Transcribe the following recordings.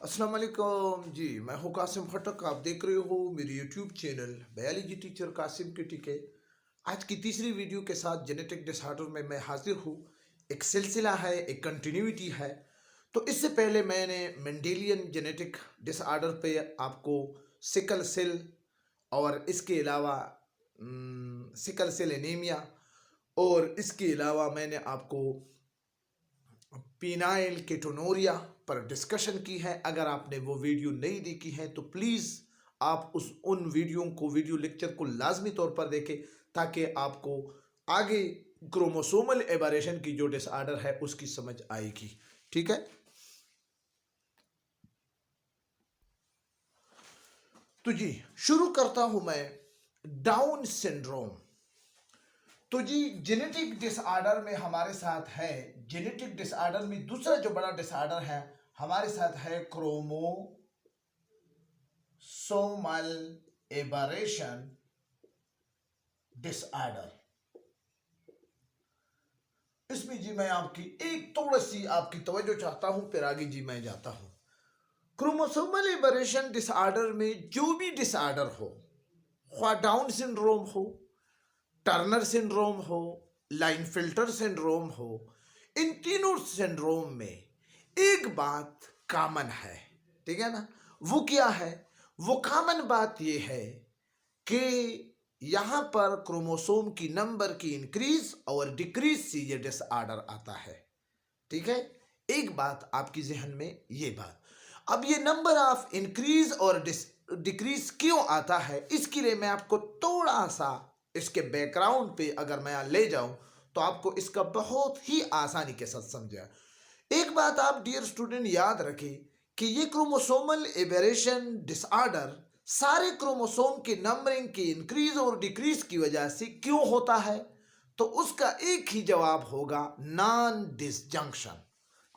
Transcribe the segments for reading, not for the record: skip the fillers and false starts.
अस्सलाम वालेकुम जी। मैं हूँ कासिम खटक। आप देख रहे हो मेरी YouTube channel biology teacher Kasim के टीके। आज की तीसरी वीडियो के साथ जेनेटिक डिसऑर्डर में मैं हाजिर हूँ। एक सिलसिला है, एक कंटिन्यूटी है। तो इससे पहले मैंने मेंडेलियन जेनेटिक डिसऑर्डर पे आपको सिकल सेल और इसके अलावा सिकल सेल एनीमिया और इसके अलावा मैंने आपको पीनाइल केटोनोरिया पर डिस्कशन की है। अगर आपने वो वीडियो नहीं देखी है तो प्लीज़ आप उन वीडियो लेक्चर को लाजमी तौर पर देखें, ताकि आपको आगे क्रोमोसोमल एबरेशन की जो डिसऑर्डर है उसकी समझ आएगी। ठीक है। तो जी शुरू करता हूं मैं डाउन सिंड्रोम। तो जी जेनेटिक डिसऑर्डर में हमारे साथ है, जेनेटिक डिसऑर्डर में दूसरा जो बड़ा डिसऑर्डर है हमारे साथ है क्रोमोसोमल एबरेशन डिसऑर्डर। इसमें जी मैं आपकी एक थोड़ी सी आपकी तवज्जो चाहता हूं, फिर आगे जी मैं जाता हूं। क्रोमोसोमल एबरेशन डिसऑर्डर में जो भी डिसऑर्डर हो, ख्वाह डाउन सिंड्रोम हो, टर्नर सिंड्रोम हो, लाइन फिल्टर सिंड्रोम हो, इन तीनों सिंड्रोम में एक बात कॉमन है। ठीक है ना। वो क्या है? वो कॉमन बात ये है कि यहां पर क्रोमोसोम की नंबर की इंक्रीज और डिक्रीज से ये डिसऑर्डर आता है। ठीक है। एक बात आपकी जहन में ये बात। अब ये नंबर ऑफ इंक्रीज और डिक्रीज क्यों आता है, इसके लिए मैं आपको थोड़ा सा इसके बैकग्राउंड पे अगर मैं ले जाऊं तो आपको इसका बहुत ही आसानी के साथ समझा। एक बात आप डियर स्टूडेंट याद रखें कि ये क्रोमोसोमल एबेरेशन डिसऑर्डर सारे क्रोमोसोम के नंबरिंग की इंक्रीज और डिक्रीज की वजह से क्यों होता है, तो उसका एक ही जवाब होगा, नॉन डिसजंक्शन।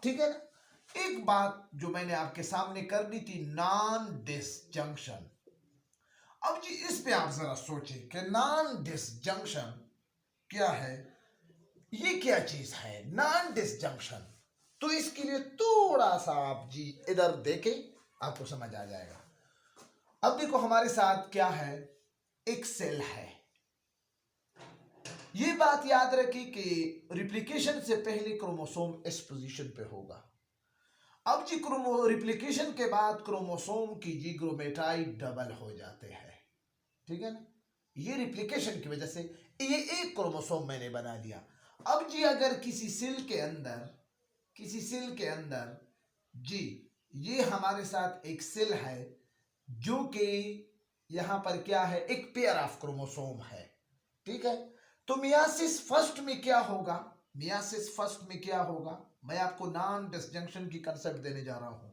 ठीक है ना। एक बात जो मैंने आपके सामने कर दी थी, नॉन डिसजंक्शन। अब जी इस पे आप जरा सोचें कि नॉन डिसजंक्शन क्या है, ये क्या चीज है नॉन डिसजंक्शन। तो इसके लिए थोड़ा सा आप जी इधर देखें, आपको समझ आ जाएगा। अब देखो हमारे साथ क्या है, एक सेल है। ये बात याद रखिए कि रिप्लिकेशन से पहले क्रोमोसोम इस पोजीशन पे होगा। अब जी रिप्लिकेशन के बाद क्रोमोसोम की जी क्रोमेटाइड डबल हो जाते हैं। ठीक है ना। ये रिप्लिकेशन की वजह से ये एक क्रोमोसोम मैंने बना दिया। अब जी अगर किसी सेल के अंदर जी ये हमारे साथ एक सेल है जो कि यहां पर क्या है, एक पेयर ऑफ क्रोमोसोम है। ठीक है। तो मियासिस फर्स्ट में क्या होगा, मैं आपको नॉन डिसजंक्शन की कंसेप्ट देने जा रहा हूं।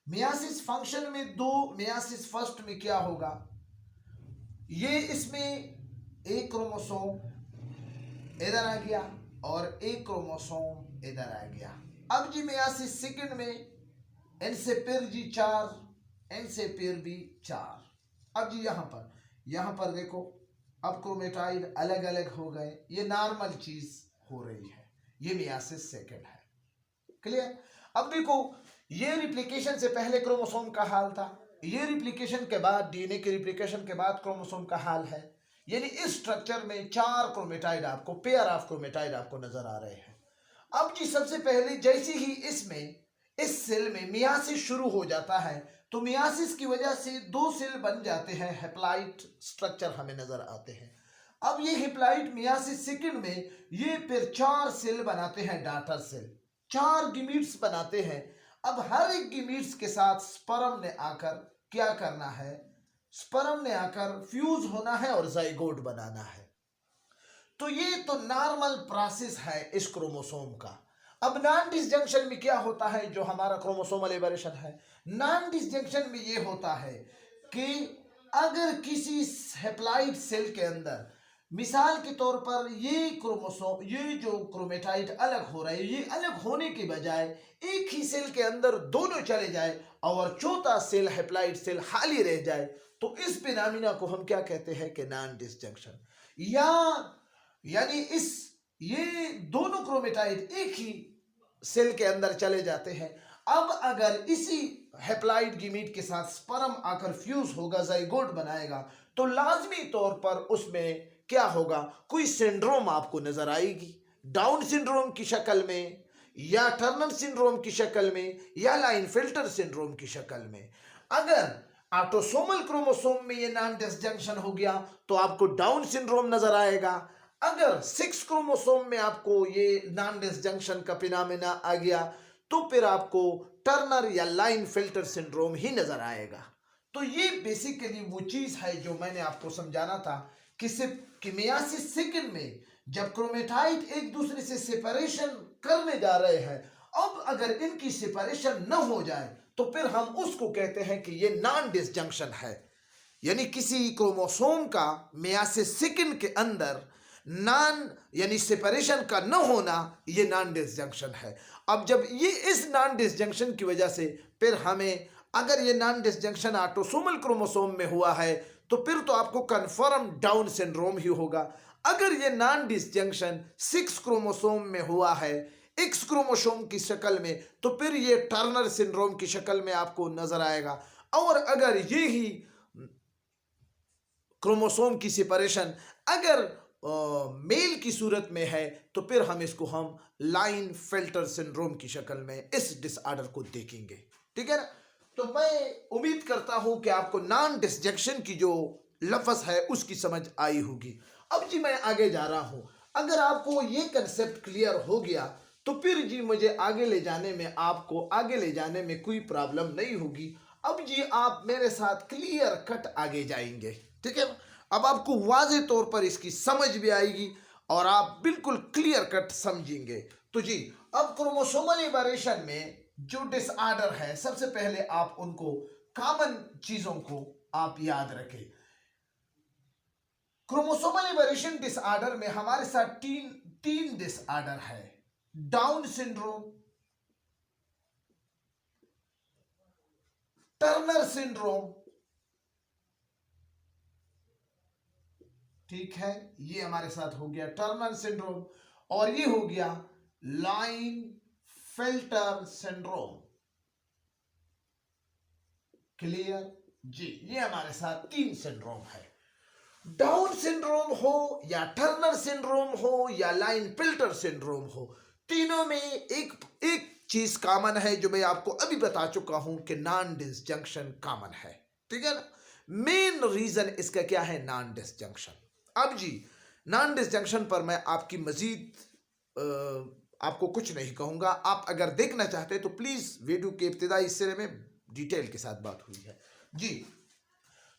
मियासिस फंक्शन में दो, मियासिस फर्स्ट में क्या होगा, ये इसमें एक क्रोमोसोम इधर आ गया और एक क्रोमोसोम इधर आ गया। अब जी मियासिस सेकंड में एन से फिर जी चार, एन से फिर भी चार। अब जी यहां पर देखो, अब क्रोमेटाइड अलग अलग हो गए, ये नॉर्मल चीज हो रही है, ये मियासिस सेकंड है। क्लियर। अब देखो ये रिप्लिकेशन से पहले क्रोमोसोम का हाल था, ये रिप्लिकेशन के बाद, डीएनए के रिप्लिकेशन के बाद क्रोमोसोम का हाल है। यानी इस स्ट्रक्चर में चार क्रोमेटाइड आपको, पेयर ऑफ क्रोमेटाइड आपको नजर आ रहे हैं। अब जी सबसे पहले जैसे ही इसमें इस सेल में मियासिस शुरू हो जाता है, तो मियासिस की वजह से दो सेल बन जाते हैं, हेप्लाइट स्ट्रक्चर हमें नजर आते हैं। अब ये हेप्लाइट मियासिस सेकंड में ये फिर चार सेल बनाते हैं, डाटर सेल, चार गिमीट्स बनाते हैं। अब हर एक गिमीट्स के साथ स्पर्म ने आकर क्या करना है, स्पर्म ने आकर फ्यूज होना है और जाइगोट बनाना है। तो ये तो नॉर्मल प्रोसेस है इस क्रोमोसोम का। अब नॉन डिसजंक्शन में क्या होता है, जो हमारा क्रोमोसोमल एबरेशन है, नॉन डिसजंक्शन में ये होता है कि अगर किसी हेप्लाइड सेल के अंदर, मिसाल के तौर पर ये क्रोमोसोम, ये जो क्रोमेटाइड अलग हो रहा है, ये अलग होने के बजाय एक ही सेल के अंदर दोनों चले जाए और चौथा सेल हेप्लाइड सेल खाली रह जाए, तो इस फिनोमेना को हम क्या कहते हैं कि नॉन डिसजंक्शन। या यानी ये दोनों क्रोमेटाइड एक ही सेल के अंदर चले जाते हैं। अब अगर इसी हेप्लॉइड गीमीट के साथ स्पर्म आकर फ्यूज होगा, जाइगोट बनाएगा, तो लाजमी तौर पर उसमें क्या होगा, कोई सिंड्रोम आपको नजर आएगी, डाउन सिंड्रोम की शक्ल में या टर्नर सिंड्रोम की शक्ल में या लाइनफिल्टर सिंड्रोम की शक्ल में। अगर ऑटोसोमल क्रोमोसोम में ये नॉन डिसजंक्शन हो गया तो आपको डाउन सिंड्रोम नजर आएगा। अगर 6 क्रोमोसोम में आपको ये नॉन डिसजंक्शन का फिनोमेना आ गया तो फिर आपको टर्नर या लाइन फिल्टर सिंड्रोम ही नजर आएगा। तो ये बेसिकली वो चीज है जो मैंने आपको समझाना था कि सिर्फ मियासिस सेकंड में जब क्रोमेटाइड एक दूसरे से सेपरेशन करने जा रहे हैं, अब अगर इनकी सेपरेशन न हो जाए तो फिर हम उसको कहते हैं कि ये नॉन डिसजंक्शन है, यानी किसी क्रोमोसोम का मियासिस सेकंड के अंदर नॉन यानी सेपरेशन का न होना ये नॉन डिसजंक्शन है। अब जब ये इस नॉन डिसजंक्शन की वजह से फिर हमें, अगर ये नॉन डिसजंक्शन ऑटोसोमल क्रोमोसोम में हुआ है तो फिर तो आपको कंफर्म डाउन सिंड्रोम ही होगा। अगर ये नॉन डिसजंक्शन 6 क्रोमोसोम में हुआ है एक्स क्रोमोसोम की शक्ल में तो फिर ये टर्नर सिंड्रोम की शक्ल में आपको नजर आएगा। और अगर ये ही क्रोमोसोम की सेपरेशन अगर मेल की सूरत में है तो फिर हम लाइन फिल्टर सिंड्रोम की शक्ल में इस डिसऑर्डर को देखेंगे। ठीक है ना। तो मैं उम्मीद करता हूं कि आपको नॉन डिसजंक्शन की जो लफ्ज है उसकी समझ आई होगी। अब जी मैं आगे जा रहा हूं। अगर आपको ये कंसेप्ट क्लियर हो गया तो फिर जी मुझे आगे ले जाने में, आपको आगे ले जाने में कोई प्रॉब्लम नहीं होगी। अब जी आप मेरे साथ क्लियर कट आगे जाएंगे। ठीक है। अब आपको वाज़े तौर पर इसकी समझ भी आएगी और आप बिल्कुल क्लियर कट समझेंगे। तो जी अब क्रोमोसोमल एबरेशन में जो डिसऑर्डर है, सबसे पहले आप उनको कॉमन चीजों को आप याद रखें। क्रोमोसोमल एबरेशन डिसऑर्डर में हमारे साथ तीन डिसऑर्डर है। डाउन सिंड्रोम, टर्नर सिंड्रोम, ठीक है, ये हमारे साथ हो गया टर्नर सिंड्रोम, और ये हो गया लाइन फिल्टर सिंड्रोम। क्लियर जी। ये हमारे साथ 3 सिंड्रोम है। डाउन सिंड्रोम हो या टर्नर सिंड्रोम हो या लाइन फिल्टर सिंड्रोम हो, तीनों में एक चीज कॉमन है जो मैं आपको अभी बता चुका हूं कि नॉन डिसजंक्शन कॉमन है। ठीक है ना। मेन रीजन इसका क्या है, नॉन डिसजंक्शन। अब जी नॉन डिसजंक्शन पर मैं आपकी मजीद आपको कुछ नहीं कहूंगा। आप अगर देखना चाहते हैं तो प्लीज वीडियो के इब्तिदाई हिस्से में डिटेल के साथ बात हुई है जी।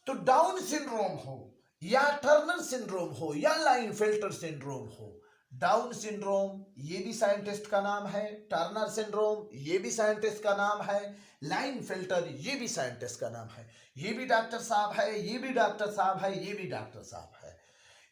तो डाउन सिंड्रोम हो या टर्नर सिंड्रोम हो या लाइन फिल्टर सिंड्रोम हो, डाउन सिंड्रोम ये भी साइंटिस्ट का नाम है, टर्नर सिंड्रोम ये भी साइंटिस्ट का नाम है, लाइन फिल्टर ये भी साइंटिस्ट का नाम है। ये भी डॉक्टर साहब है, ये भी डॉक्टर साहब है, ये भी डॉक्टर साहब है।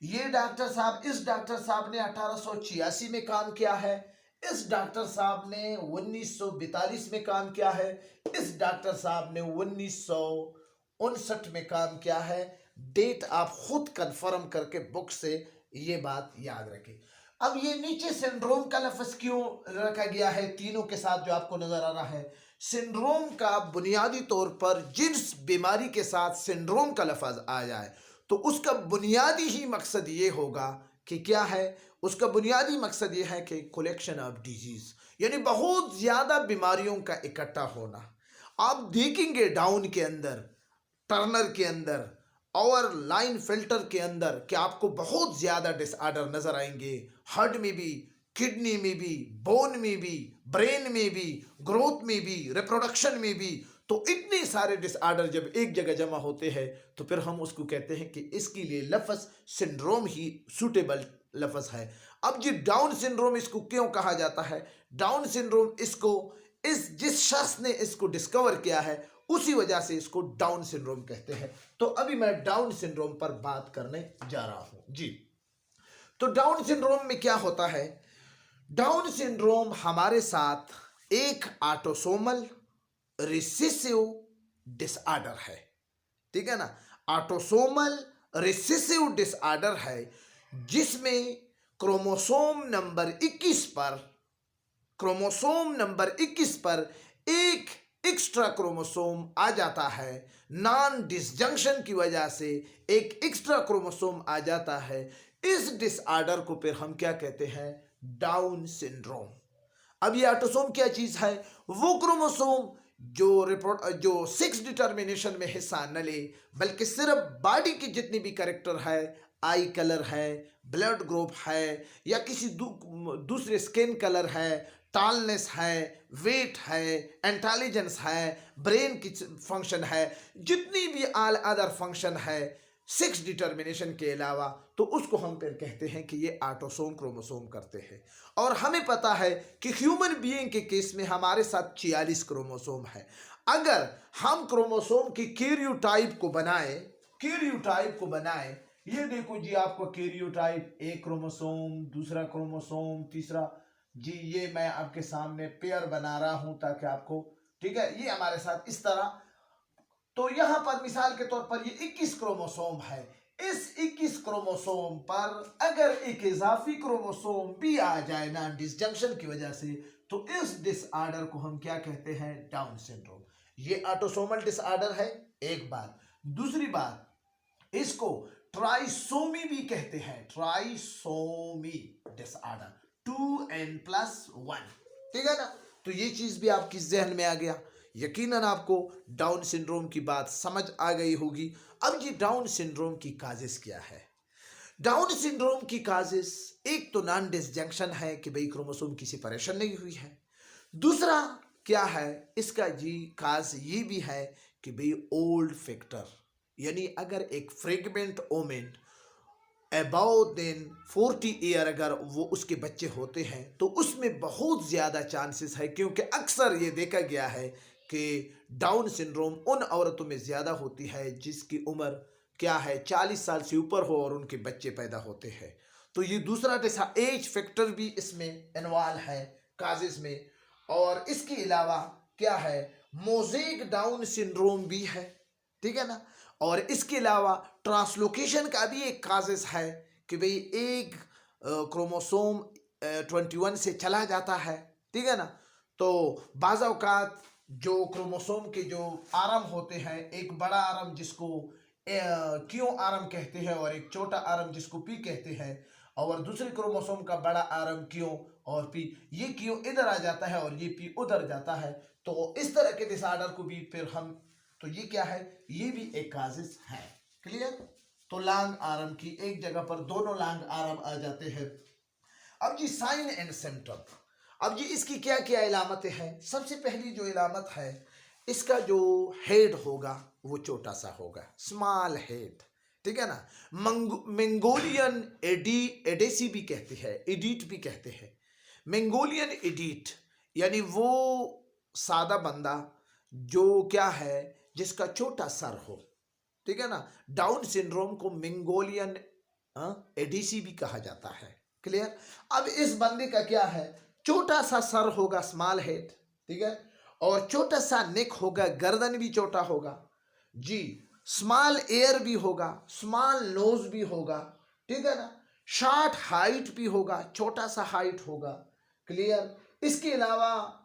ये डॉक्टर साहब, इस डॉक्टर साहब ने 1886 में काम किया है, इस डॉक्टर साहब ने 1942 में काम किया है, इस डॉक्टर साहब ने 1959 में काम किया है। डेट आप खुद कंफर्म करके बुक से ये बात याद रखें। अब ये नीचे सिंड्रोम का लफ्ज क्यों रखा गया है तीनों के साथ जो आपको नजर आ रहा है? सिंड्रोम का बुनियादी तौर पर जिस बीमारी के साथ सिंड्रोम का लफ्ज आ जाए तो उसका बुनियादी ही मकसद ये होगा कि क्या है, उसका बुनियादी मकसद ये है कि कलेक्शन ऑफ डिजीज, यानी बहुत ज्यादा बीमारियों का इकट्ठा होना। आप देखेंगे डाउन के अंदर, टर्नर के अंदर और लाइन फिल्टर के अंदर कि आपको बहुत ज्यादा डिसऑर्डर नजर आएंगे। हार्ट में भी, किडनी में भी, बोन में भी, ब्रेन में भी, ग्रोथ में भी, रिप्रोडक्शन में भी। तो इतने सारे डिसऑर्डर जब एक जगह जमा होते हैं तो फिर हम उसको कहते हैं कि इसके लिए लफ्ज सिंड्रोम ही सूटेबल लफ्ज है। अब जी डाउन सिंड्रोम इसको क्यों कहा जाता है? डाउन सिंड्रोम इसको जिस शख्स ने इसको डिस्कवर किया है उसी वजह से इसको डाउन सिंड्रोम कहते हैं। तो अभी मैं डाउन सिंड्रोम पर बात करने जा रहा हूं जी। तो डाउन सिंड्रोम में क्या होता है? डाउन सिंड्रोम हमारे साथ एक ऑटोसोमल रिसेसिव डिसऑर्डर है। ठीक है ना। ऑटोसोमल रिसेसिव डिसऑर्डर है जिसमें क्रोमोसोम नंबर 21 पर एक एक्स्ट्रा क्रोमोसोम आ जाता है, नॉन डिसजंक्शन की वजह से एक एक्स्ट्रा क्रोमोसोम आ जाता है। इस डिसऑर्डर को फिर हम क्या कहते हैं? Down syndrome. अब ये ऑटोसोम क्या चीज है? वो क्रोमोसोम जो सेक्स डिटर्मिनेशन में हिस्सा न ले, बल्कि सिर्फ बॉडी की जितनी भी कैरेक्टर है, आई कलर है, ब्लड ग्रुप है, या किसी दूसरे स्किन कलर है, टॉलनेस है, वेट है, इंटेलिजेंस है, ब्रेन की फंक्शन है, जितनी भी ऑल अदर फंक्शन है सेक्स डिटर्मिनेशन के अलावा, तो उसको हम फिर कहते हैं कि ये ऑटोसोम क्रोमोसोम करते हैं। और हमें पता है कि ह्यूमन बीइंग के केस में हमारे साथ 46 क्रोमोसोम है। अगर हम क्रोमोसोम की कैरियोटाइप को बनाए, ये देखो जी, आपको कैरियोटाइप, एक क्रोमोसोम, दूसरा क्रोमोसोम, तीसरा जी, ये मैं आपके सामने पेयर बना रहा हूं ताकि आपको, ठीक है, ये हमारे साथ इस तरह। तो यहां पर मिसाल के तौर पर ये 21 क्रोमोसोम है। इस 21 क्रोमोसोम पर अगर एक इजाफी क्रोमोसोम भी आ जाए ना डिसजंक्शन की वजह से, तो इस डिसऑर्डर को हम क्या कहते हैं? Down syndrome. ये ऑटोसोमल डिसऑर्डर है, एक बात। दूसरी बात, इसको ट्राइसोमी भी कहते हैं, ट्राइसोमी डिसऑर्डर, 2n+1, ठीक है ना? तो ये चीज भी आपकी जहन में आ गया। यकीनन आपको डाउन सिंड्रोम की बात समझ आ गई होगी। अब ये डाउन सिंड्रोम की काजेस क्या है? डाउन सिंड्रोम की काजेस, एक तो नॉन डिसजंक्शन है कि भाई क्रोमोसोम की सेपरेशन नहीं हुई है। दूसरा क्या है इसका जी काज, ये भी है कि भाई ओल्ड फैक्टर, यानी अगर एक pregnant woman about than 40 year अगर वो उसके बच्चे होते हैं, तो उसमें बहुत ज़्यादा चांसेस है, क्योंकि अक्सर ये देखा गया है कि डाउन सिंड्रोम उन औरतों में ज़्यादा होती है जिसकी उम्र क्या है 40 साल से ऊपर हो और उनके बच्चे पैदा होते हैं। तो ये दूसरा जैसा एज फैक्टर भी इसमें इन्वॉल्व है काजेज में। और इसके अलावा क्या है, मोज़ेक डाउन सिंड्रोम भी है, ठीक है ना? और इसके अलावा ट्रांसलोकेशन का भी एक काजेस है कि भाई एक क्रोमोसोम 21 से चला जाता है, ठीक है ना? तो बाज़ औक़ात जो क्रोमोसोम के जो आर्म होते हैं, एक बड़ा आर्म जिसको क्यू आर्म कहते हैं और एक छोटा आर्म जिसको पी कहते हैं, और दूसरे क्रोमोसोम का बड़ा आर्म क्यू और पी, ये क्यू इधर आ जाता है और ये पी उधर जाता है। तो इस तरह के डिसऑर्डर को भी फिर हम, तो ये क्या है, ये भी एक काजेस है। क्लियर? तो लॉन्ग आर्म की एक जगह पर दोनों लॉन्ग आर्म आ जाते हैं। अब जी साइन एंड सिम्टम, अब जी इसकी क्या क्या इलामतें हैं? सबसे पहली जो इलामत है, इसका जो हेड होगा वो छोटा सा होगा, स्मॉल हेड, ठीक है ना? मंगोलियन एडेसी भी कहते हैं, एडिट भी कहते हैं। मंगोलियन एडिट यानी वो सादा बंदा जो क्या है, जिसका छोटा सर हो, ठीक है ना? डाउन सिंड्रोम को मंगोलियन एडीसी भी कहा जाता है। क्लियर? अब इस बंदे का क्या है, छोटा सा सर होगा, स्मॉल हेड, ठीक है, और छोटा सा नेक होगा, गर्दन भी छोटा होगा जी, स्मॉल एयर भी होगा, स्मॉल नोज भी होगा, ठीक है ना? शॉर्ट हाइट भी होगा, छोटा सा हाइट होगा। क्लियर? इसके अलावा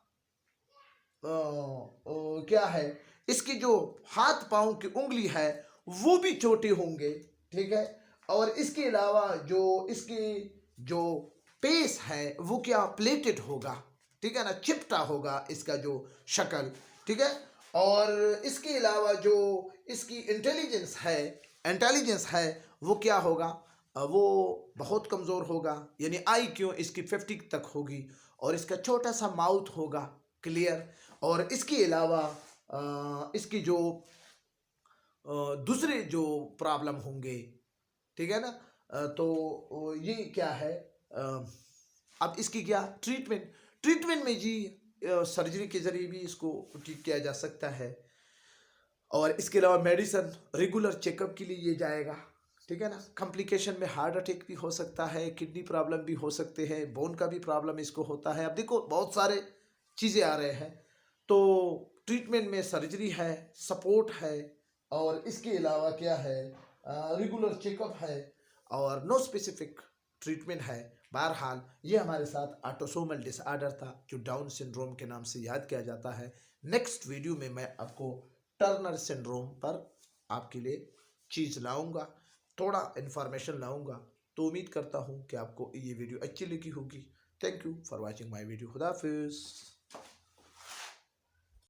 क्या है, इसकी जो हाथ पांव की उंगली है वो भी छोटे होंगे, ठीक है? और इसके अलावा जो इसकी जो पेस है वो क्या, प्लेटेड होगा, ठीक है ना, चिपटा होगा इसका जो शक्ल, ठीक है? और इसके अलावा जो इसकी इंटेलिजेंस है वो क्या होगा, वो बहुत कमज़ोर होगा, यानी आई क्यों इसकी 50 तक होगी, और इसका छोटा सा माउथ होगा। क्लियर? और इसके अलावा इसकी जो दूसरे जो प्रॉब्लम होंगे, ठीक है ना? तो ये क्या है, अब इसकी क्या ट्रीटमेंट में जी सर्जरी के जरिए भी इसको ठीक किया जा सकता है। और इसके अलावा मेडिसिन रेगुलर चेकअप के लिए ये जाएगा, ठीक है ना? कॉम्प्लिकेशन में हार्ट अटैक भी हो सकता है, किडनी प्रॉब्लम भी हो सकते हैं, बोन का भी प्रॉब्लम इसको होता है। अब देखो बहुत सारे चीज़ें आ रहे हैं, तो ट्रीटमेंट में सर्जरी है, सपोर्ट है, और इसके अलावा क्या है, रेगुलर चेकअप है, और नो स्पेसिफिक ट्रीटमेंट है। बहरहाल ये हमारे साथ ऑटोसोमल डिसऑर्डर था जो डाउन सिंड्रोम के नाम से याद किया जाता है। नेक्स्ट वीडियो में मैं आपको टर्नर सिंड्रोम पर आपके लिए चीज़ लाऊंगा, थोड़ा इन्फॉर्मेशन लाऊंगा। तो उम्मीद करता हूँ कि आपको ये वीडियो अच्छी लगी होगी। Thank you for watching my video. खुदा हाफिज़।